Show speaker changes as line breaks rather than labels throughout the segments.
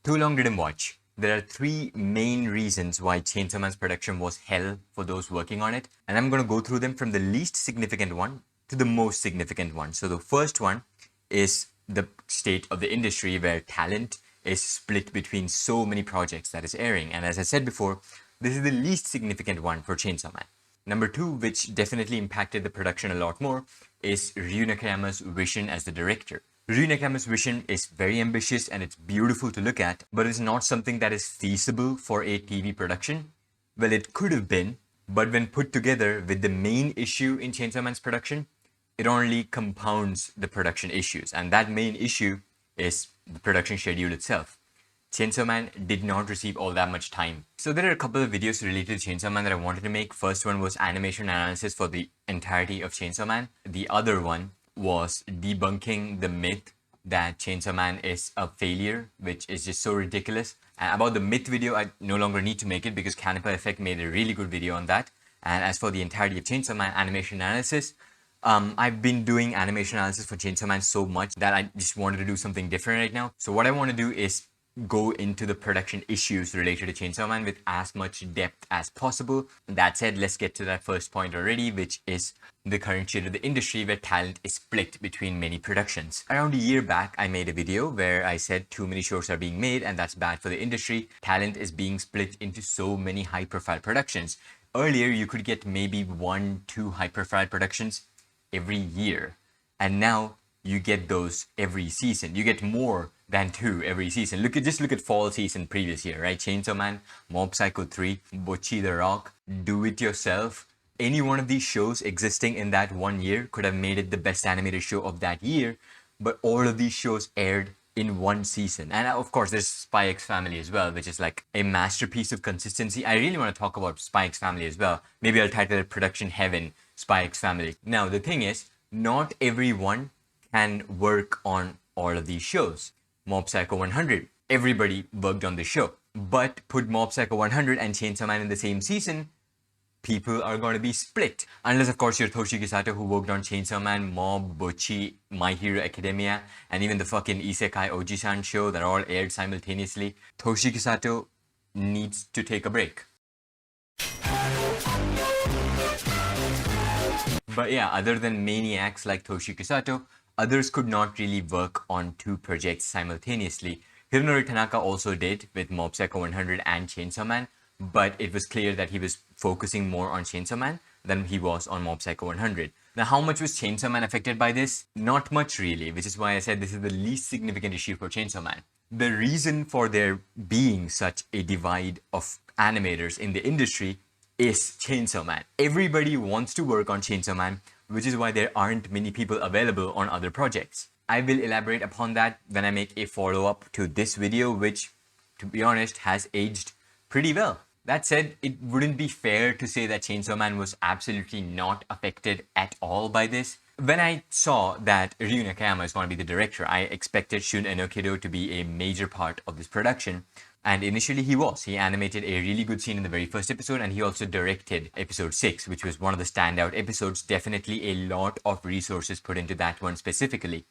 Too long didn't watch. There are three main reasons why Chainsaw Man's production was hell for those working on it, and I'm going to go through them from the least significant one to the most significant one. So the first one is the state of the industry where talent is split between so many projects that is airing. And as I said before, this is the least significant one for Chainsaw Man. Number two, which definitely impacted the production a lot more, is Ryu Nakayama's vision as the director. Ryu Nakayama's vision is very ambitious and it's beautiful to look at, but it's not something that is feasible for a TV production. Well, it could have been, but when put together with the main issue in Chainsaw Man's production, it only compounds the production issues. And that main issue is the production schedule itself. Chainsaw Man did not receive all that much time. So there are a couple of videos related to Chainsaw Man that I wanted to make. First one was animation analysis for the entirety of Chainsaw Man. The other one was debunking the myth that Chainsaw Man is a failure, which is just so ridiculous. And about the myth video, I no longer need to make it because Canepa Effect made a really good video on that. And as for the entirety of Chainsaw Man animation analysis, I've been doing animation analysis for Chainsaw Man so much that I just wanted to do something different right now. So what I want to do is go into the production issues related to Chainsaw Man with as much depth as possible. That said, let's get to that first point already, which is the current state of the industry where talent is split between many productions. Around a year back, I made a video where I said too many shows are being made and that's bad for the industry. Talent is being split into so many high-profile productions. Earlier, you could get maybe 1-2 high-profile productions every year. And now you get those every season. You get more than 2 every season. Just look at fall season previous year, right? Chainsaw Man, Mob Psycho 3, Bocchi the Rock, Do It Yourself. Any one of these shows existing in that 1 year could have made it the best animated show of that year, but all of these shows aired in 1 season. And of course, there's Spy X Family as well, which is like a masterpiece of consistency. I really want to talk about Spy X Family as well. Maybe I'll title it Production Heaven, Spy X Family. Now, the thing is, not everyone can work on all of these shows. Mob Psycho 100, everybody worked on the show. But put Mob Psycho 100 and Chainsaw Man in the same season, people are going to be split. Unless, of course, you're Toshiki Sato, who worked on Chainsaw Man, Mob, Bocchi, My Hero Academia, and even the fucking Isekai Oji-san show that all aired simultaneously. Toshiki Sato needs to take a break. But yeah, other than maniacs like Toshiki Sato, others could not really work on 2 projects simultaneously. Hironori Tanaka also did with Mob Psycho 100 and Chainsaw Man, but it was clear that he was focusing more on Chainsaw Man than he was on Mob Psycho 100. Now, how much was Chainsaw Man affected by this? Not much really, which is why I said this is the least significant issue for Chainsaw Man. The reason for there being such a divide of animators in the industry is Chainsaw Man. Everybody wants to work on Chainsaw Man, which is why there aren't many people available on other projects. I will elaborate upon that when I make a follow-up to this video, which, to be honest, has aged pretty well. That said, it wouldn't be fair to say that Chainsaw Man was absolutely not affected at all by this. When I saw that Ryu Nakayama is going to be the director, I expected Shun Enokido to be a major part of this production. And initially he was. He animated a really good scene in the very first episode, and he also directed episode 6, which was one of the standout episodes. Definitely a lot of resources put into that one specifically.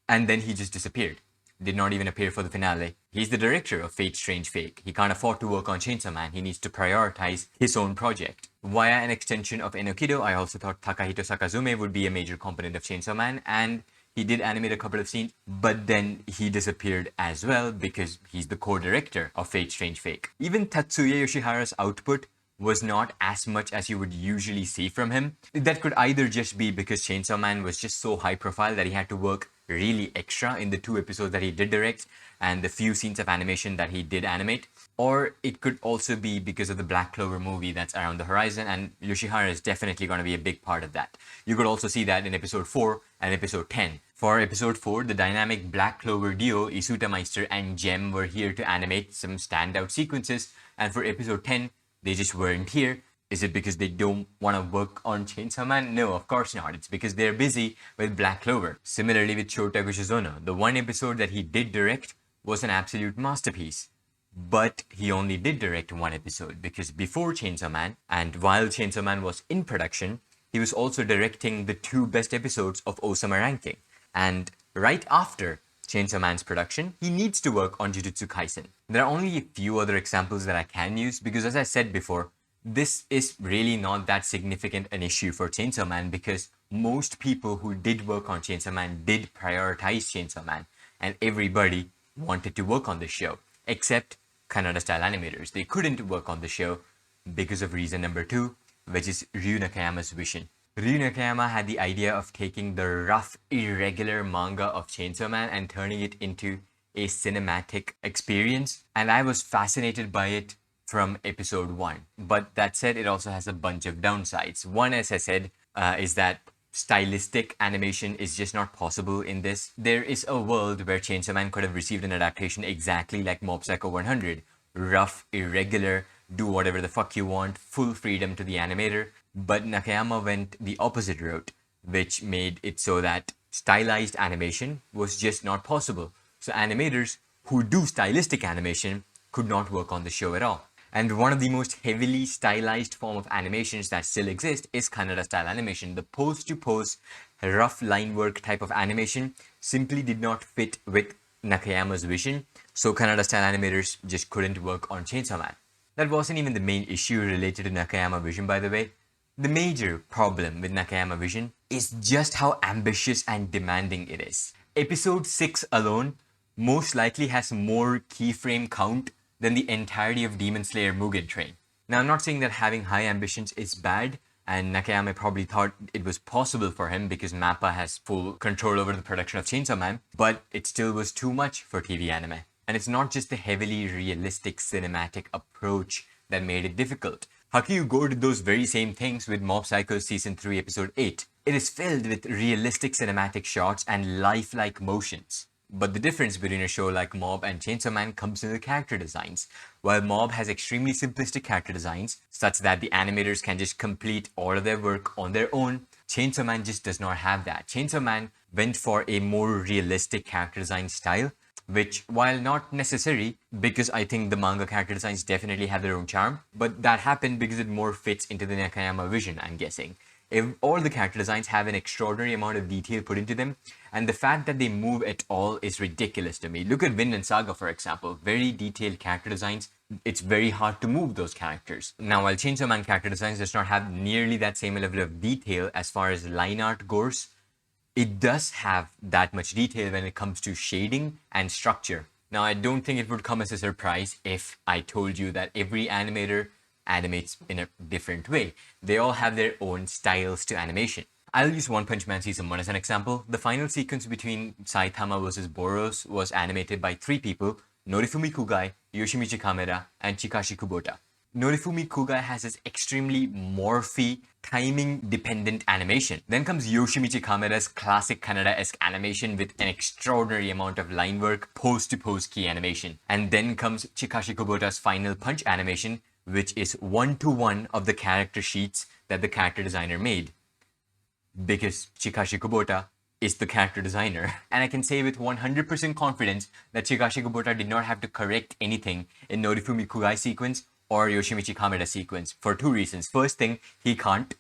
And then he just disappeared. Did not even appear for the finale. He's the director of Fate Strange Fake. He can't afford to work on Chainsaw Man. He needs to prioritize his own project. Via an extension of Enokido, I also thought Takahito Sakazume would be a major component of Chainsaw Man, and he did animate a couple of scenes, but then he disappeared as well because he's the co-director of Fate Strange Fake. Even Tatsuya Yoshihara's output was not as much as you would usually see from him. That could either just be because Chainsaw Man was just so high profile that he had to work really extra in the 2 episodes that he did direct and the few scenes of animation that he did animate. Or it could also be because of the Black Clover movie that's around the horizon, and Yoshihara is definitely going to be a big part of that. You could also see that in episode 4 and episode 10. For episode 4, the dynamic Black Clover duo Isuta Meister and Gem were here to animate some standout sequences, and for episode 10, they just weren't here. Is it because they don't want to work on Chainsaw Man? No, of course not. It's because they're busy with Black Clover. Similarly with Shota Gushizono, the 1 episode that he did direct was an absolute masterpiece. But he only did direct 1 episode because before Chainsaw Man, and while Chainsaw Man was in production, he was also directing the 2 best episodes of Osama Ranking. And right after Chainsaw Man's production, he needs to work on Jujutsu Kaisen. There are only a few other examples that I can use because, as I said before, this is really not that significant an issue for Chainsaw Man because most people who did work on Chainsaw Man did prioritize Chainsaw Man, and everybody wanted to work on the show, except Kannada-style animators. They couldn't work on the show because of reason number 2, which is Ryu Nakayama's vision. Ryu Nakayama had the idea of taking the rough, irregular manga of Chainsaw Man and turning it into a cinematic experience, and I was fascinated by it from episode 1. But that said, it also has a bunch of downsides. One, as I said, is that stylistic animation is just not possible in this. There is a world where Chainsaw Man could have received an adaptation exactly like Mob Psycho 100. Rough, irregular, do whatever the fuck you want, full freedom to the animator. But Nakayama went the opposite route, which made it so that stylized animation was just not possible. So animators who do stylistic animation could not work on the show at all. And one of the most heavily stylized form of animations that still exist is Kannada style animation. The pose-to-pose, rough line work type of animation simply did not fit with Nakayama's vision, so Kannada style animators just couldn't work on Chainsaw Man. That wasn't even the main issue related to Nakayama vision, by the way. The major problem with Nakayama vision is just how ambitious and demanding it is. Episode 6 alone most likely has more keyframe count than the entirety of Demon Slayer Mugen Train. Now, I'm not saying that having high ambitions is bad, and Nakayama probably thought it was possible for him because MAPPA has full control over the production of Chainsaw Man, but it still was too much for TV anime. And it's not just the heavily realistic cinematic approach that made it difficult. How can you go to those very same things with Mob Psycho Season 3 Episode 8? It is filled with realistic cinematic shots and lifelike motions. But the difference between a show like Mob and Chainsaw Man comes in the character designs. While Mob has extremely simplistic character designs, such that the animators can just complete all of their work on their own, Chainsaw Man just does not have that. Chainsaw Man went for a more realistic character design style, which, while not necessary, because I think the manga character designs definitely have their own charm, but that happened because it more fits into the Nakayama vision, I'm guessing. If all the character designs have an extraordinary amount of detail put into them, and the fact that they move at all is ridiculous to me. Look at Vinland Saga, for example. Very detailed character designs. It's very hard to move those characters. Now, while Chainsaw Man character designs does not have nearly that same level of detail as far as line art goes, it does have that much detail when it comes to shading and structure. Now, I don't think it would come as a surprise if I told you that every animator animates in a different way. They all have their own styles to animation. I'll use One Punch Man Season 1 as an example. The final sequence between Saitama versus Boros was animated by 3 people, Norifumi Kugai, Yoshimichi Kameda, and Chikashi Kubota. Norifumi Kugai has this extremely morphy, timing-dependent animation. Then comes Yoshimichi Kameda's classic Kannada-esque animation with an extraordinary amount of line work, pose-to-pose key animation. And then comes Chikashi Kubota's final punch animation, which is one-to-one of the character sheets that the character designer made. Because Chikashi Kubota is the character designer. And I can say with 100% confidence that Chikashi Kubota did not have to correct anything in Norifumi Kugai sequence or Yoshimichi Kameda sequence for 2 reasons. First thing, he can't,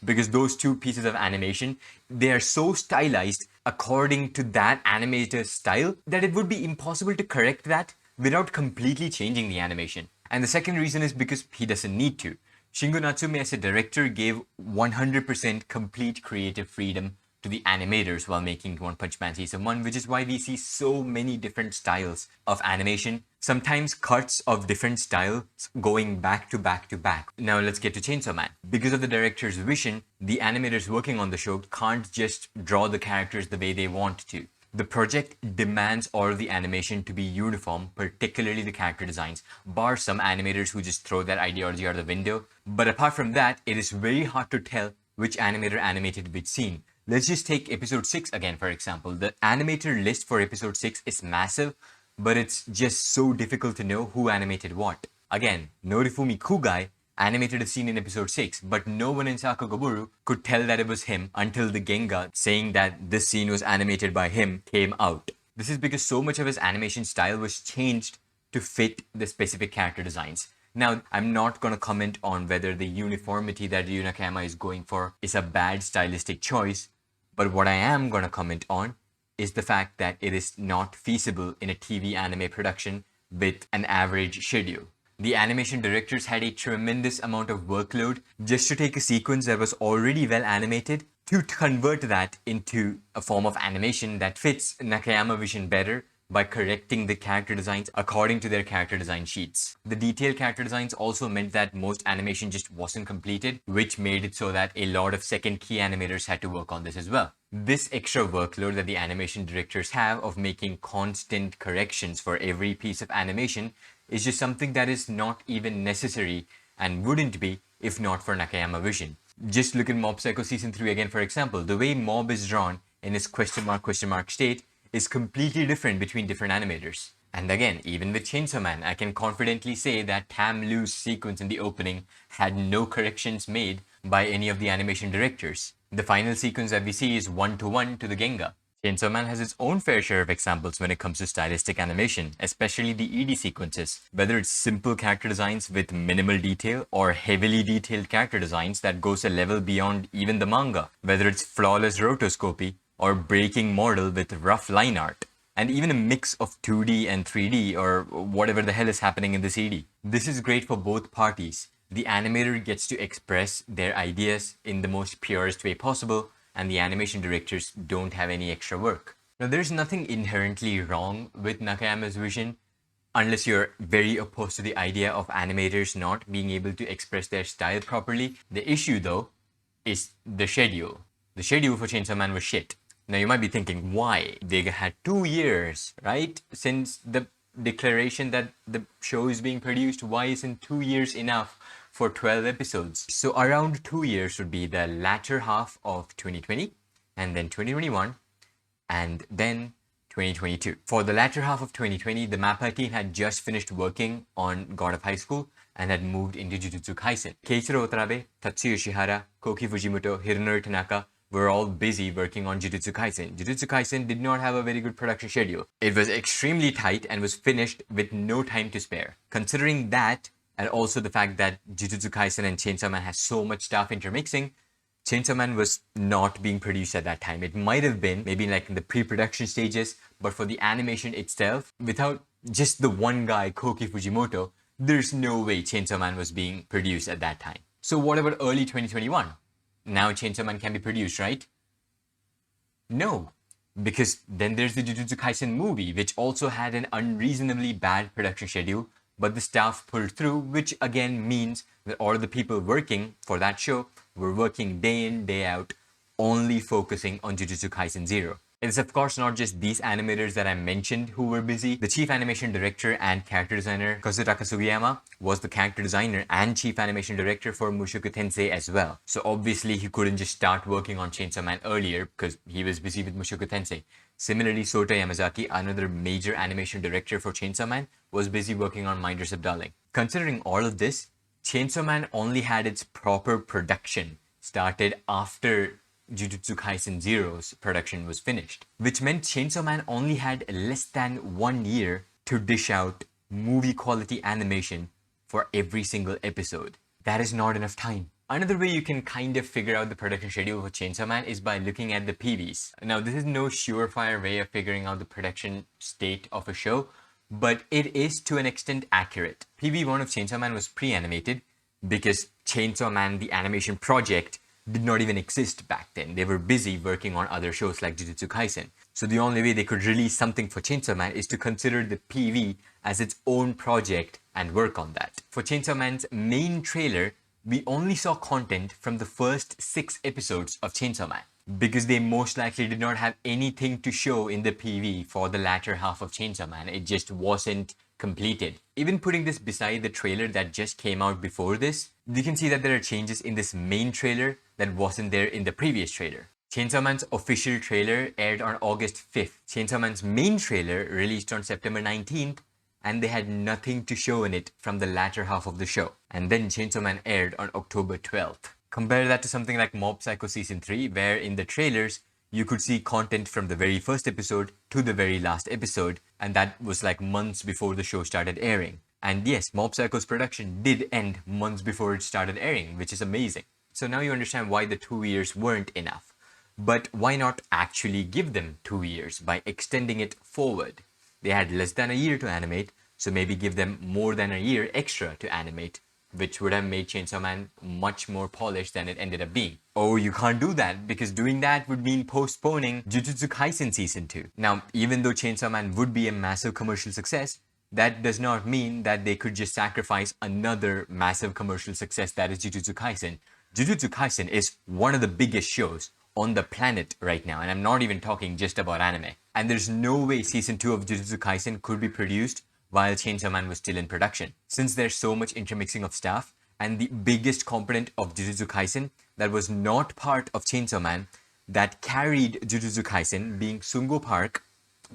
because those 2 pieces of animation, they are so stylized according to that animator's style that it would be impossible to correct that without completely changing the animation. And the second reason is because he doesn't need to. Shingo Natsume as a director gave 100% complete creative freedom to the animators while making One Punch Man Season 1, which is why we see so many different styles of animation, sometimes cuts of different styles going back to back to back. Now let's get to Chainsaw Man. Because of the director's vision, the animators working on the show can't just draw the characters the way they want to. The project demands all of the animation to be uniform, particularly the character designs, bar some animators who just throw that ideology out the window. But apart from that, it is very hard to tell which animator animated which scene. Let's just take episode 6 again, for example. The animator list for episode 6 is massive, but it's just so difficult to know who animated what. Again, Norifumi Kugai animated a scene in episode 6, but no one in Sakagaburu could tell that it was him until the Genga saying that this scene was animated by him came out. This is because so much of his animation style was changed to fit the specific character designs. Now, I'm not going to comment on whether the uniformity that Ryu Nakayama is going for is a bad stylistic choice, but what I am going to comment on is the fact that it is not feasible in a TV anime production with an average schedule. The animation directors had a tremendous amount of workload just to take a sequence that was already well animated to convert that into a form of animation that fits Nakayama vision better by correcting the character designs according to their character design sheets. The detailed character designs also meant that most animation just wasn't completed, which made it so that a lot of second key animators had to work on this as well. This extra workload that the animation directors have of making constant corrections for every piece of animation is just something that is not even necessary and wouldn't be if not for Nakayama vision. Just look at Mob Psycho Season 3 again, for example. The way Mob is drawn in his question mark state is completely different between different animators. And again, even with Chainsaw Man, I can confidently say that Tam Lu's sequence in the opening had no corrections made by any of the animation directors. The final sequence that we see is 1-to-1 to the Genga. Chainsaw Man has its own fair share of examples when it comes to stylistic animation, especially the ED sequences. Whether it's simple character designs with minimal detail or heavily detailed character designs that goes a level beyond even the manga. Whether it's flawless rotoscopy or breaking model with rough line art. And even a mix of 2D and 3D or whatever the hell is happening in the CD. This is great for both parties. The animator gets to express their ideas in the most purest way possible, and the animation directors don't have any extra work. Now, there's nothing inherently wrong with Nakayama's vision, unless you're very opposed to the idea of animators not being able to express their style properly. The issue, though, is the schedule. The schedule for Chainsaw Man was shit. Now, you might be thinking, why? They had 2 years, right? Since the declaration that the show is being produced, why isn't 2 years enough for 12 episodes? So around 2 years would be the latter half of 2020, and then 2021, and then 2022. For the latter half of 2020, the MAPPA team had just finished working on God of High School and had moved into Jujutsu Kaisen. Keiichiro Watanabe, Tatsuya Shihara, Koki Fujimoto, Hironori Tanaka were all busy working on Jujutsu Kaisen. Jujutsu Kaisen did not have a very good production schedule. It was extremely tight and was finished with no time to spare. Considering that, and also the fact that Jujutsu Kaisen and Chainsaw Man has so much stuff intermixing, Chainsaw Man was not being produced at that time. It might have been, maybe like in the pre-production stages, but for the animation itself, without just the one guy, Koki Fujimoto, there's no way Chainsaw Man was being produced at that time. So what about early 2021? Now Chainsaw Man can be produced, right? No, because then there's the Jujutsu Kaisen movie, which also had an unreasonably bad production schedule, but the staff pulled through, which again means that all of the people working for that show were working day in, day out, only focusing on Jujutsu Kaisen 0. It's of course not just these animators that I mentioned who were busy. The chief animation director and character designer, Kazutaka Sugiyama, was the character designer and chief animation director for Mushoku Tensei as well. So obviously he couldn't just start working on Chainsaw Man earlier because he was busy with Mushoku Tensei. Similarly, Sota Yamazaki, another major animation director for Chainsaw Man, was busy working on Minders of Darling. Considering all of this, Chainsaw Man only had its proper production started after Jujutsu Kaisen 0's production was finished, which meant Chainsaw Man only had less than 1 year to dish out movie quality animation for every single episode. That is not enough time. Another way you can kind of figure out the production schedule for Chainsaw Man is by looking at the PVs. Now, this is no surefire way of figuring out the production state of a show, but it is to an extent accurate. PV1 of Chainsaw Man was pre-animated because Chainsaw Man, the animation project, did not even exist back then. They were busy working on other shows like Jujutsu Kaisen. So the only way they could release something for Chainsaw Man is to consider the PV as its own project and work on that. For Chainsaw Man's main trailer, we only saw content from the first 6 episodes of Chainsaw Man, because they most likely did not have anything to show in the PV for the latter half of Chainsaw Man. It just wasn't completed. Even putting this beside the trailer that just came out before this, you can see that there are changes in this main trailer that wasn't there in the previous trailer. Chainsaw Man's official trailer aired on August 5th. Chainsaw Man's main trailer released on September 19th, and they had nothing to show in it from the latter half of the show. And then Chainsaw Man aired on October 12th. Compare that to something like Mob Psycho Season 3, where in the trailers, you could see content from the very first episode to the very last episode, and that was like months before the show started airing. And yes, Mob Psycho's production did end months before it started airing, which is amazing. So now you understand why the 2 years weren't enough. But why not actually give them 2 years by extending it forward? They had less than a year to animate, so maybe give them more than a year extra to animate, which would have made Chainsaw Man much more polished than it ended up being. Oh, you can't do that, because doing that would mean postponing Jujutsu Kaisen Season 2. Now, even though Chainsaw Man would be a massive commercial success, that does not mean that they could just sacrifice another massive commercial success that is Jujutsu Kaisen. Jujutsu Kaisen is one of the biggest shows on the planet right now, and I'm not even talking just about anime. And there's no way Season 2 of Jujutsu Kaisen could be produced while Chainsaw Man was still in production, since there's so much intermixing of staff, and the biggest component of Jujutsu Kaisen that was not part of Chainsaw Man that carried Jujutsu Kaisen, being Sungo Park,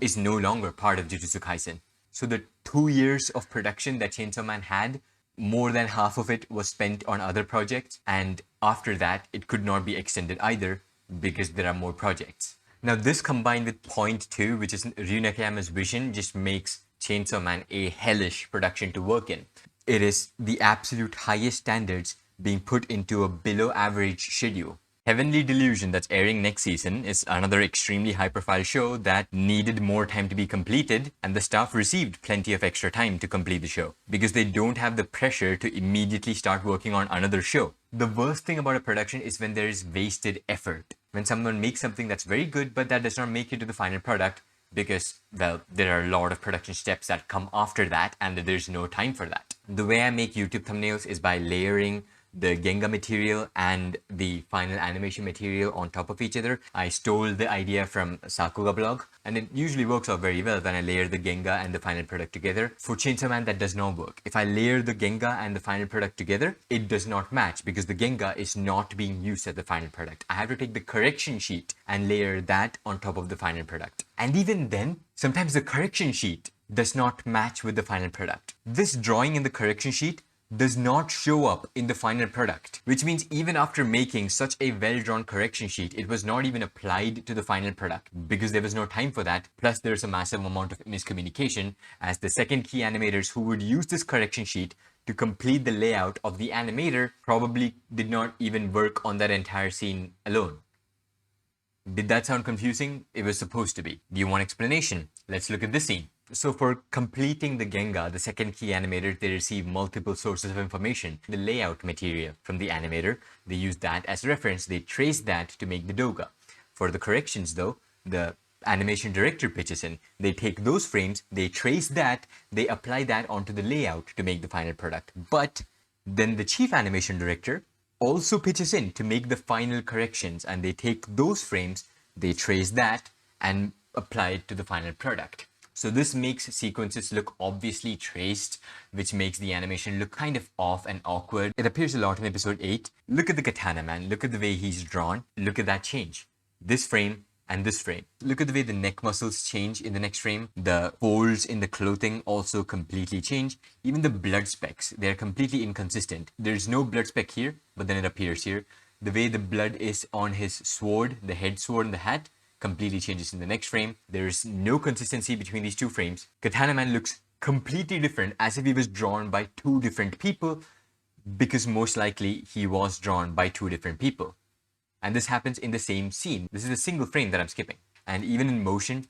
is no longer part of Jujutsu Kaisen. So the 2 years of production that Chainsaw Man had, more than half of it was spent on other projects, and after that it could not be extended either because there are more projects. Now this combined with point 2, which is Ryu Nakayama's vision, just makes Chainsaw Man a hellish production to work in. It is the absolute highest standards being put into a below average schedule. Heavenly Delusion, that's airing next season, is another extremely high profile show that needed more time to be completed, and the staff received plenty of extra time to complete the show because they don't have the pressure to immediately start working on another show. The worst thing about a production is when there is wasted effort. When someone makes something that's very good but that does not make it to the final product because, well, there are a lot of production steps that come after that and there's no time for that. The way I make YouTube thumbnails is by layering the Genga material and the final animation material on top of each other. I stole the idea from Sakuga blog, and it usually works out very well when I layer the Genga and the final product together. For Chainsaw Man, that does not work. If I layer the Genga and the final product together, it does not match because the Genga is not being used as the final product. I have to take the correction sheet and layer that on top of the final product. And even then, sometimes the correction sheet does not match with the final product. This drawing in the correction sheet does not show up in the final product, which means even after making such a well-drawn correction sheet, it was not even applied to the final product because there was no time for that. Plus there's a massive amount of miscommunication, as the second key animators who would use this correction sheet to complete the layout of the animator probably did not even work on that entire scene alone. Did that sound confusing? It was supposed to be. Do you want explanation? Let's look at this scene. So for completing the Genga, the second key animator, they receive multiple sources of information. The layout material from the animator, they use that as reference. They trace that to make the doga. For the corrections though, the animation director pitches in. They take those frames, they trace that, they apply that onto the layout to make the final product. But then the chief animation director also pitches in to make the final corrections, and they take those frames, they trace that and apply it to the final product. So this makes sequences look obviously traced, which makes the animation look kind of off and awkward. It appears a lot in episode 8. Look at the Katana Man. Look at the way he's drawn. Look at that change. This frame and this frame. Look at the way the neck muscles change in the next frame. The folds in the clothing also completely change. Even the blood specks, they're completely inconsistent. There's no blood speck here, but then it appears here. The way the blood is on his sword, the head sword and the hat, completely changes in the next frame. There is no consistency between these two frames. Katana Man looks completely different, as if he was drawn by two different people, because most likely he was drawn by two different people. And this happens in the same scene. This is a single frame that I'm skipping. And even in motion,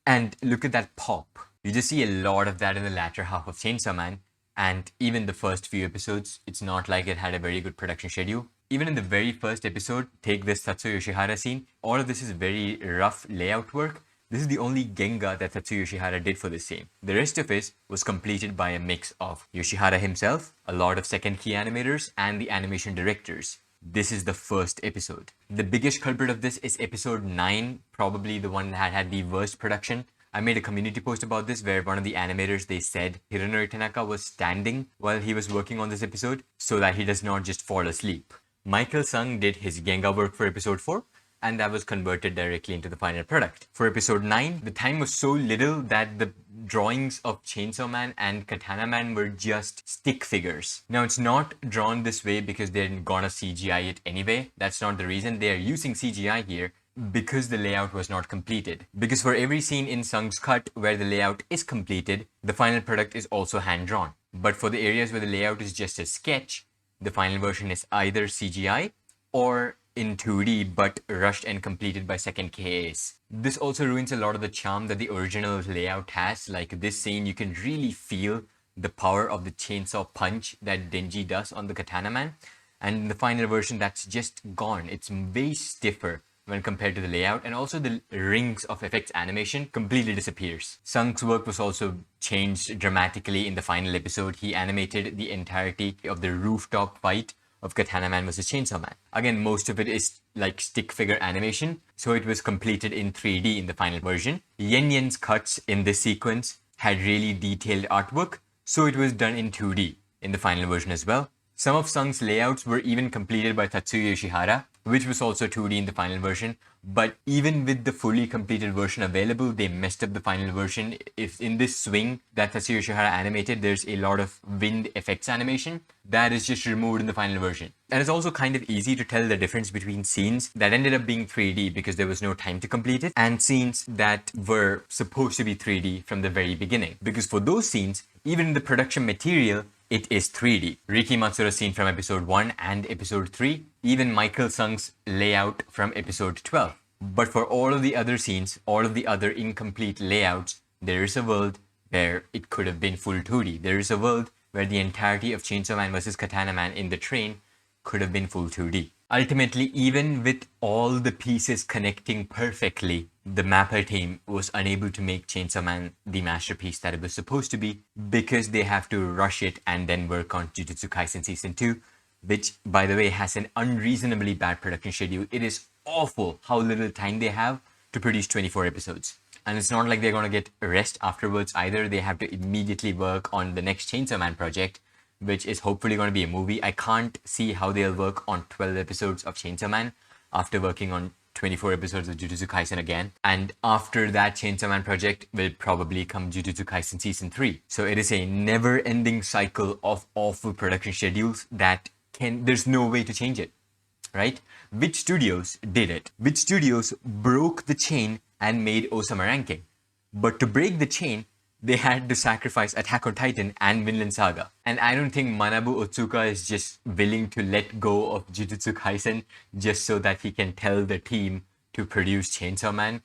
and look at that pop. You just see a lot of that in the latter half of Chainsaw Man. And even the first few episodes, it's not like it had a very good production schedule. Even in the very first episode, take this Tatsuya Yoshihara scene, all of this is very rough layout work. This is the only Genga that Tatsuya Yoshihara did for this scene. The rest of it was completed by a mix of Yoshihara himself, a lot of second key animators, and the animation directors. This is the first episode. The biggest culprit of this is episode 9, probably the one that had the worst production. I made a community post about this where one of the animators, they said Hironori Tanaka was standing while he was working on this episode so that he does not just fall asleep. Michael Sung did his Genga work for episode 4, and that was converted directly into the final product. For episode 9, the time was so little that the drawings of Chainsaw Man and Katana Man were just stick figures. Now, it's not drawn this way because they're gonna CGI it anyway. That's not the reason. They are using CGI here because the layout was not completed. Because for every scene in Sung's cut where the layout is completed, the final product is also hand-drawn. But for the areas where the layout is just a sketch, the final version is either CGI or in 2D but rushed and completed by second KAs. This also ruins a lot of the charm that the original layout has. Like this scene, you can really feel the power of the chainsaw punch that Denji does on the Katana Man. And in the final version, that's just gone. It's way stiffer when compared to the layout, and also the rings of effects animation completely disappears. Sung's work was also changed dramatically in the final episode. He animated the entirety of the rooftop fight of Katana Man vs Chainsaw Man. Again, most of it is like stick figure animation, so it was completed in 3D in the final version. Yen Yen's cuts in this sequence had really detailed artwork, so it was done in 2D in the final version as well. Some of Sung's layouts were even completed by Tatsuya Yoshihara, which was also 2D in the final version. But even with the fully completed version available, they messed up the final version. If in this swing that Tatsuya Yoshihara animated, there's a lot of wind effects animation that is just removed in the final version. And it's also kind of easy to tell the difference between scenes that ended up being 3D because there was no time to complete it, and scenes that were supposed to be 3D from the very beginning. Because for those scenes, even in the production material, it is 3D. Riki Matsura's scene from episode 1 and episode 3, even Michael Sung's layout from episode 12. But for all of the other scenes, all of the other incomplete layouts, there is a world where it could have been full 2D. There is a world where the entirety of Chainsaw Man vs Katana Man in the train could have been full 2D. Ultimately, even with all the pieces connecting perfectly, the MAPPA team was unable to make Chainsaw Man the masterpiece that it was supposed to be because they have to rush it and then work on Jujutsu Kaisen Season 2, which, by the way, has an unreasonably bad production schedule. It is awful how little time they have to produce 24 episodes. And it's not like they're going to get rest afterwards either. They have to immediately work on the next Chainsaw Man project, which is hopefully going to be a movie. I can't see how they'll work on 12 episodes of Chainsaw Man after working on 24 episodes of Jujutsu Kaisen again. And after that Chainsaw Man project will probably come Jujutsu Kaisen Season 3. So it is a never-ending cycle of awful production schedules that there's no way to change it, right? Which studios did it? Which studios broke the chain and made Osama ranking? But to break the chain, they had to sacrifice Attack on Titan and Vinland Saga. And I don't think Manabu Otsuka is just willing to let go of Jujutsu Kaisen just so that he can tell the team to produce Chainsaw Man.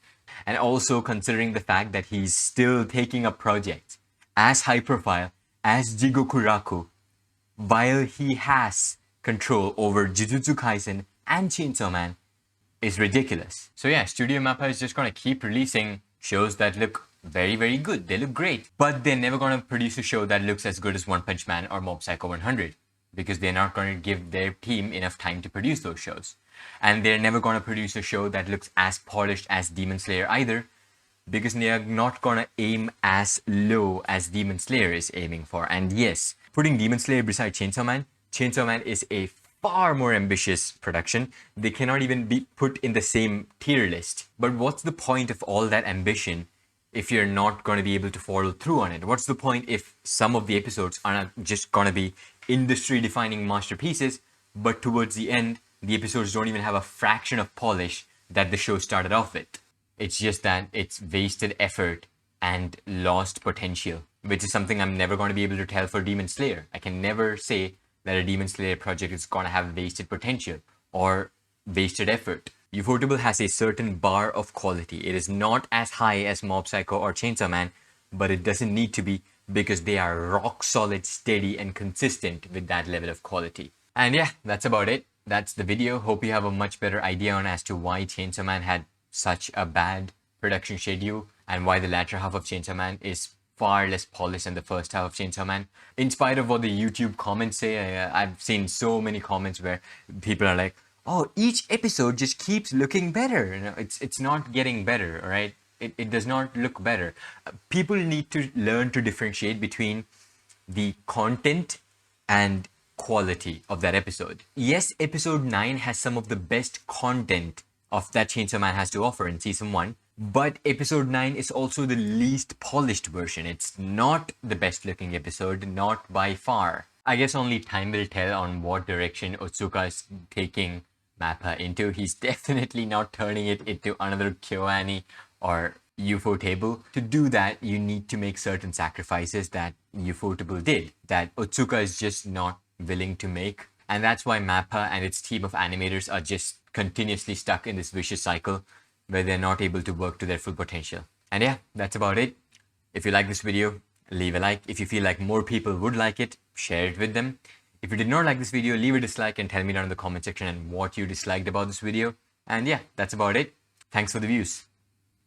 And also considering the fact that he's still taking up projects as high profile as Jigoku Raku, while he has control over Jujutsu Kaisen and Chainsaw Man, is ridiculous. So yeah, Studio MAPPA is just gonna keep releasing shows that look very, very good. They look great, but they're never going to produce a show that looks as good as One Punch Man or Mob Psycho 100 because they're not going to give their team enough time to produce those shows. And they're never going to produce a show that looks as polished as Demon Slayer either because they're not going to aim as low as Demon Slayer is aiming for. And yes, putting Demon Slayer beside Chainsaw Man is a far more ambitious production. They cannot even be put in the same tier list. But what's the point of all that ambition if you're not going to be able to follow through on it? What's the point if some of the episodes are not just going to be industry-defining masterpieces, but towards the end, the episodes don't even have a fraction of polish that the show started off with? It's just that it's wasted effort and lost potential, which is something I'm never going to be able to tell for Demon Slayer. I can never say that a Demon Slayer project is going to have wasted potential or wasted effort. Ufotable has a certain bar of quality. It is not as high as Mob Psycho or Chainsaw Man, but it doesn't need to be because they are rock solid, steady, and consistent with that level of quality. And yeah, that's about it. That's the video. Hope you have a much better idea on as to why Chainsaw Man had such a bad production schedule and why the latter half of Chainsaw Man is far less polished than the first half of Chainsaw Man. In spite of what the YouTube comments say, I've seen so many comments where people are like, oh, each episode just keeps looking better. You know, it's not getting better, all right? It does not look better. People need to learn to differentiate between the content and quality of that episode. Yes, episode 9 has some of the best content of that Chainsaw Man has to offer in season 1, but episode 9 is also the least polished version. It's not the best looking episode, not by far. I guess only time will tell on what direction Otsuka is taking MAPPA into. He's definitely not turning it into another KyoAni or Ufotable. To do that, you need to make certain sacrifices that Ufotable did, that Otsuka is just not willing to make. And that's why MAPPA and its team of animators are just continuously stuck in this vicious cycle where they're not able to work to their full potential. And yeah, that's about it. If you like this video, leave a like. If you feel like more people would like it, share it with them. If you did not like this video, leave a dislike and tell me down in the comment section and what you disliked about this video. And yeah, that's about it. Thanks for the views.